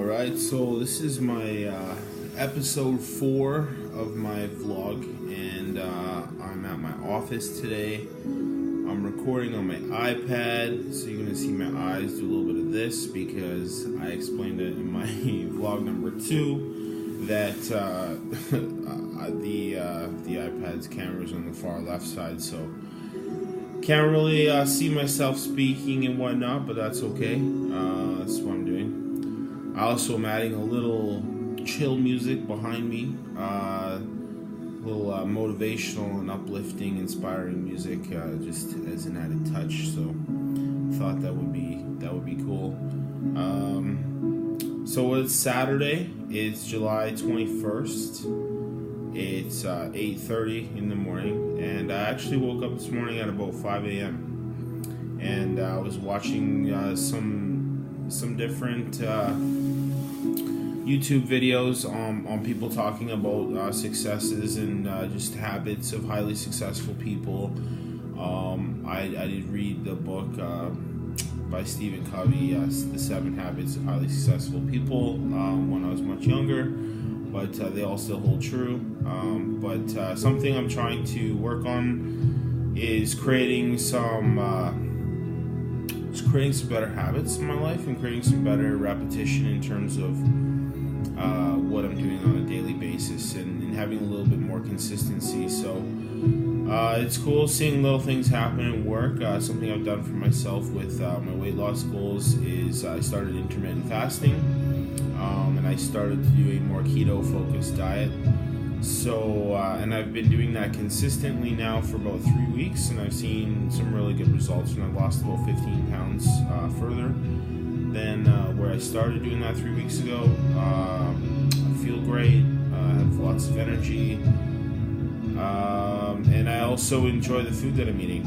Alright, so this is my episode 4 of my vlog, and I'm at my office today. I'm recording on my iPad, so you're going to see my eyes do a little bit of this because I explained it in my vlog number 2 that the iPad's camera is on the far left side, so can't really see myself speaking and whatnot, but that's okay. That's what I'm doing. I also am adding a little chill music behind me, a little motivational and uplifting, inspiring music, just as an added touch. So thought that would be cool. So it's Saturday. It's July 21st. It's 8:30 in the morning, and I actually woke up this morning at about 5 a.m. and I was watching some different YouTube videos on people talking about successes and just habits of highly successful people. I did read the book by Stephen Covey, The 7 Habits of Highly Successful People, when I was much younger, but they all still hold true. But something I'm trying to work on is creating some better habits in my life and creating some better repetition in terms of what I'm doing on a daily basis and having a little bit more consistency. So it's cool seeing little things happen in work. Something I've done for myself with my weight loss goals is I started intermittent fasting, and I started to do a more keto focused diet. So and I've been doing that consistently now for about 3 weeks, and I've seen some really good results, and I've lost about 15 pounds further than where I started doing that 3 weeks ago. I feel great. I have lots of energy, and I also enjoy the food that I'm eating.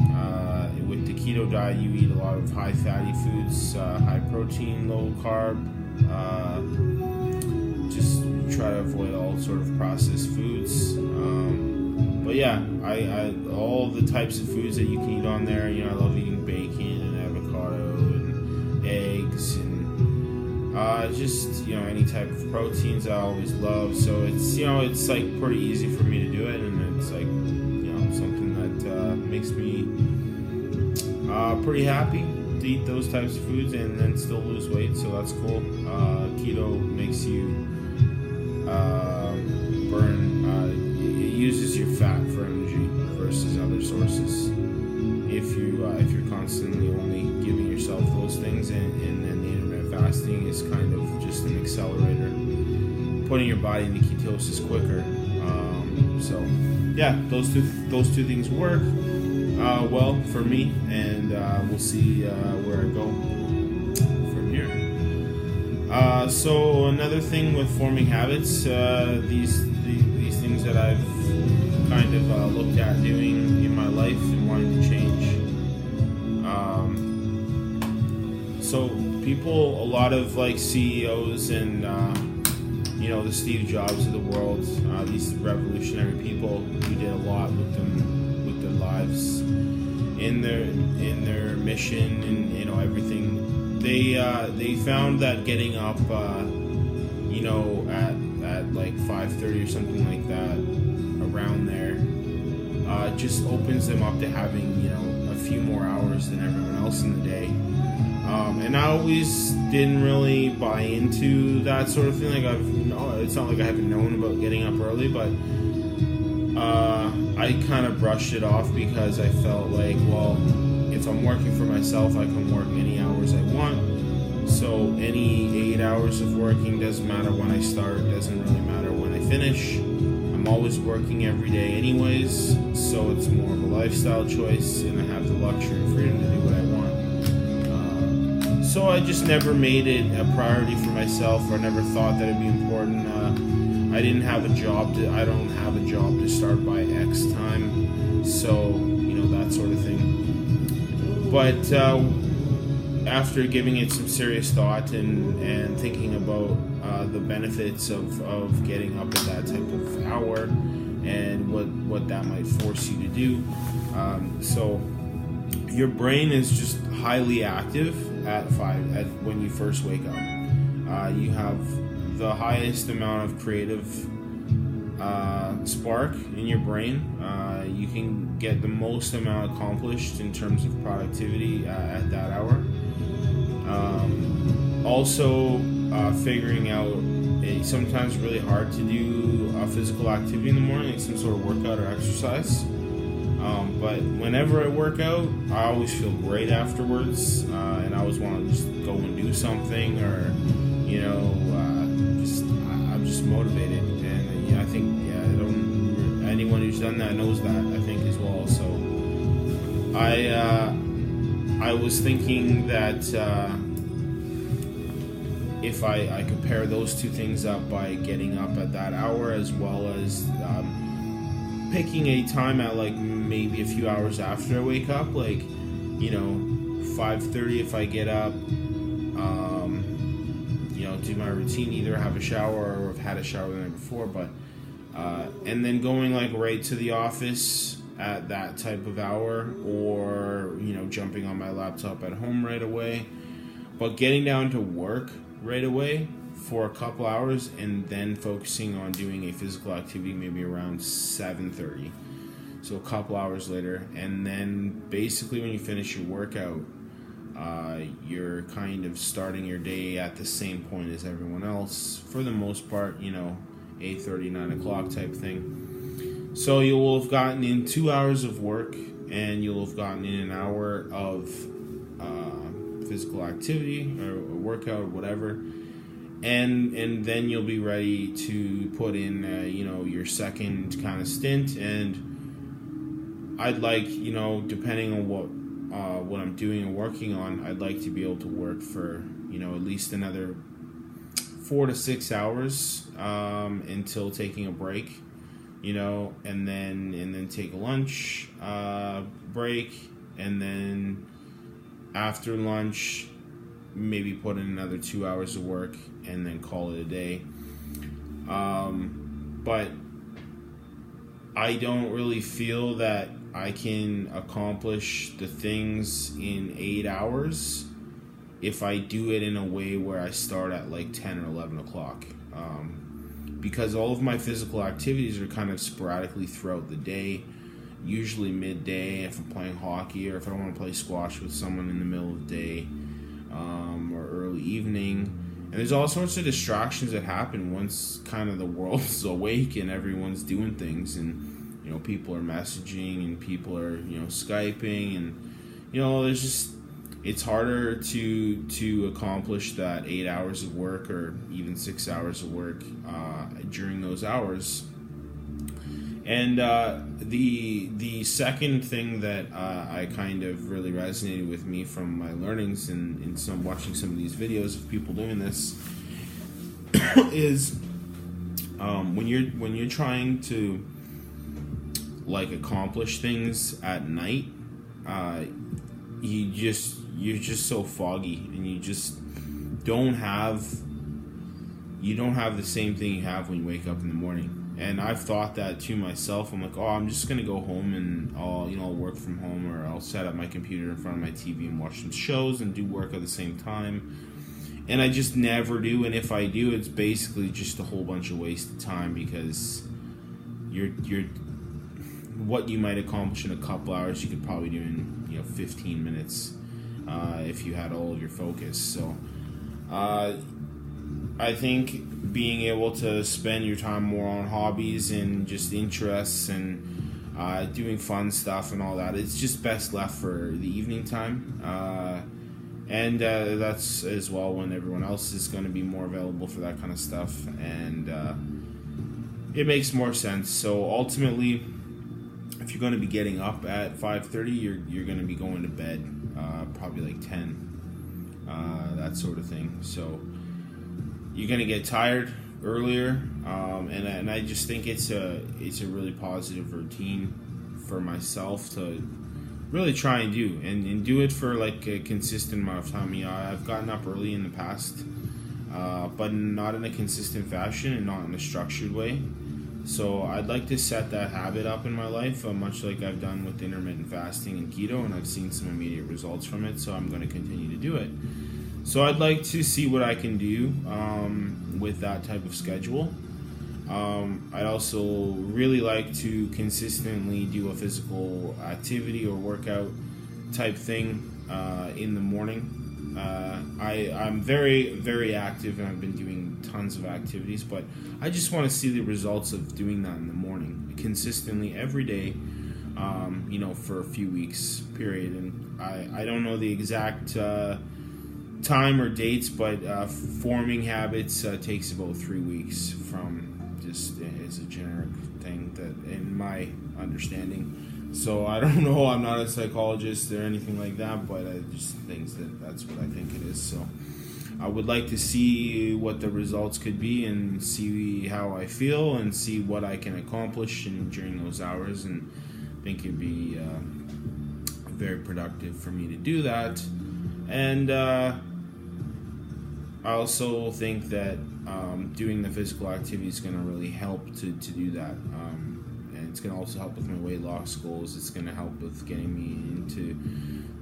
With the keto diet, you eat a lot of high fatty foods, high protein, low carb. Just try to avoid all sort of processed foods. But yeah, I all the types of foods that you can eat on there. I love eating bacon and avocado and eggs and just any type of proteins I always love. So it's like pretty easy for me to do it, and it's like something that makes me pretty happy to eat those types of foods and then still lose weight. So that's cool. Keto makes you burn. It uses your fat for energy versus other sources. If you're constantly only giving yourself those things, and then the intermittent fasting is kind of just an accelerator, putting your body into ketosis quicker. So yeah, those two things work well for me, and we'll see where I go from here. So another thing with forming habits, these things that I've kind of looked at doing in my life and wanting to change. So people, a lot of like CEOs and the Steve Jobs of the world, these revolutionary people who did a lot with their lives, in their mission and everything. They found that getting up at like 5:30 or something like that, around there, just opens them up to having a few more hours than everyone else in the day. And I always didn't really buy into that sort of thing. It's not like I haven't known about getting up early, but I kind of brushed it off because I felt like, well, if I'm working for myself, I can work any hours I want. So any 8 hours of working doesn't matter when I start, doesn't really matter when I finish. I'm always working every day anyways, so it's more of a lifestyle choice, and I have the luxury and freedom to do what I want. So I just never made it a priority for myself, or never thought that it'd be important. I don't have a job to start by X time, so that sort of thing. But after giving it some serious thought and thinking about the benefits of getting up at that type of hour and what that might force you to do, so your brain is just highly active when you first wake up. you have the highest amount of creative spark in your brain. You can get the most amount accomplished in terms of productivity at that hour. Also, figuring out it's sometimes really hard to do physical activity in the morning, like some sort of workout or exercise. But whenever I work out, I always feel great afterwards, and I always want to just go and do something, or I'm just motivated. And I think anyone who's done that knows that, I think, as well. So I was thinking that if I compare those two things up by getting up at that hour, as well as picking a time at like maybe a few hours after I wake up, like 5:30 if I get up, do my routine, either have a shower or have had a shower the night before, but and then going like right to the office at that type of hour, or jumping on my laptop at home right away, but getting down to work right away for a couple hours, and then focusing on doing a physical activity maybe around 7:30, so a couple hours later. And then basically when you finish your workout, you're kind of starting your day at the same point as everyone else for the most part, 8:30, 9 o'clock type thing. So you will have gotten in 2 hours of work, and you'll have gotten in an hour of physical activity or workout or whatever, and then you'll be ready to put in your second kind of stint. And I'd like, depending on what I'm doing and working on, I'd like to be able to work for at least another 4 to 6 hours until taking a break, and then take a lunch break, and then after lunch maybe put in another 2 hours of work, and then call it a day. But I don't really feel that I can accomplish the things in 8 hours if I do it in a way where I start at like 10 or 11 o'clock. Because all of my physical activities are kind of sporadically throughout the day, usually midday if I'm playing hockey, or if I want to play squash with someone in the middle of the day, or early evening. And there's all sorts of distractions that happen once kind of the world's awake and everyone's doing things, and people are messaging, and people are Skyping, and there's just, it's harder to accomplish that 8 hours of work, or even 6 hours of work during those hours. And the second thing that I kind of really resonated with me from my learnings and some watching some of these videos of people doing this is when you're trying to like accomplish things at night, you're just so foggy, and you just don't have the same thing you have when you wake up in the morning. And I've thought that to myself. I'm like, I'm just gonna go home and I'll work from home, or I'll set up my computer in front of my TV and watch some shows and do work at the same time. And I just never do. And if I do, it's basically just a whole bunch of wasted time, because you're what you might accomplish in a couple hours, you could probably do in 15 minutes if you had all of your focus. So I think being able to spend your time more on hobbies and just interests and doing fun stuff and all that, it's just best left for the evening time. And that's as well when everyone else is going to be more available for that kind of stuff. And it makes more sense. So ultimately, if you're going to be getting up at 5:30, you're going to be going to bed probably like 10, that sort of thing. So you're going to get tired earlier, and I just think it's a really positive routine for myself to really try and do, and do it for like a consistent amount of time. I've gotten up early in the past, but not in a consistent fashion and not in a structured way. So I'd like to set that habit up in my life, much like I've done with intermittent fasting and keto, and I've seen some immediate results from it, so I'm going to continue to do it. So I'd like to see what I can do with that type of schedule. I'd also really like to consistently do a physical activity or workout type thing in the morning. I'm very, very active, and I've been doing tons of activities, but I just want to see the results of doing that in the morning consistently every day, for a few weeks period. And I don't know the exact time or dates, but forming habits takes about 3 weeks from just is a generic thing that in my understanding. So I don't know, I'm not a psychologist or anything like that, but I just think that's what I think it is. So I would like to see what the results could be and see how I feel and see what I can accomplish during those hours, and I think it'd be very productive for me to do that. And I also think that doing the physical activity is going to really help to do that. And it's going to also help with my weight loss goals. It's going to help with getting me into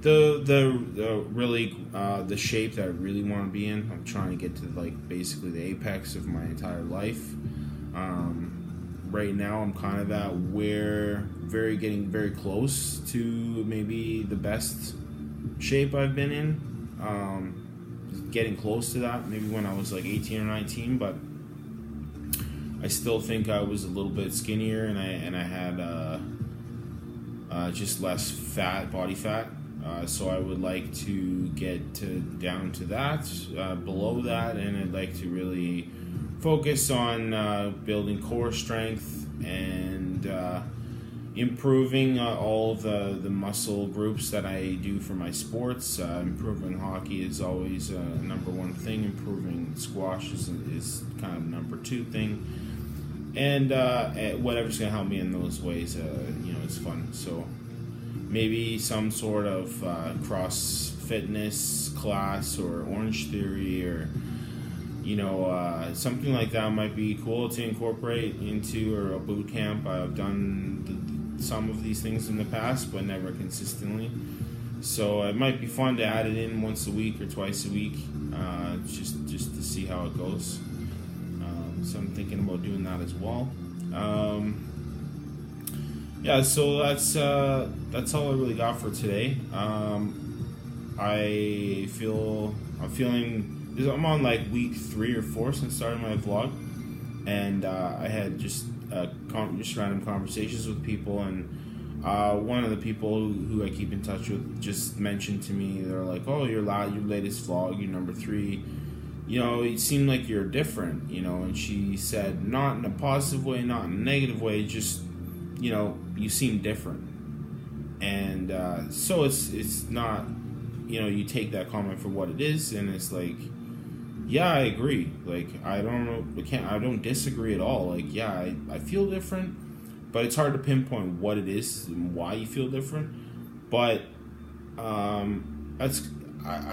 the really the shape that I really want to be in. I'm trying to get to basically the apex of my entire life. Right now I'm kind of at getting very close to maybe the best shape I've been in. Getting close to that, maybe when I was 18 or 19, but I still think I was a little bit skinnier, and I had just less body fat. So I would like to get down to that, below that, and I'd like to really focus on building core strength and improving all the muscle groups that I do for my sports. Improving hockey is always number one thing. Improving squash is kind of number two thing. And whatever's going to help me in those ways, it's fun. So maybe some sort of cross fitness class or Orange Theory or something like that might be cool to incorporate into, or a boot camp. I've done some of these things in the past, but never consistently. So it might be fun to add it in once a week or twice a week, just to see how it goes. So I'm thinking about doing that as well. So that's all I really got for today. I'm on week 3 or 4 since starting my vlog, and I had just random conversations with people, and one of the people who I keep in touch with just mentioned to me, they're like, "Oh, your latest vlog, your number 3, it seemed like you're different, and she said, not in a positive way, not in a negative way, just, you seem different. And so it's not, you take that comment for what it is, and it's like, yeah, I agree. I don't disagree at all. I feel different, but it's hard to pinpoint what it is and why you feel different. But I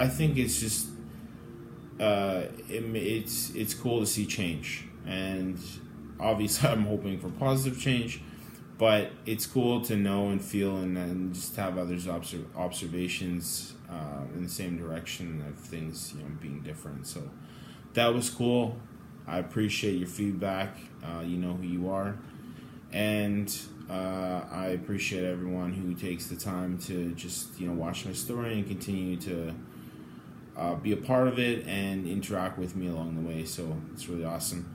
think it's just it's cool to see change, and obviously I'm hoping for positive change. But it's cool to know and feel and just have others' observations in the same direction of things, being different. So that was cool. I appreciate your feedback. You know who you are. And I appreciate everyone who takes the time to just, watch my story and continue to be a part of it and interact with me along the way. So it's really awesome.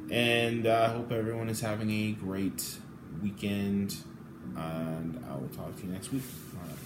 And I hope everyone is having a great weekend, and I will talk to you next week. All right.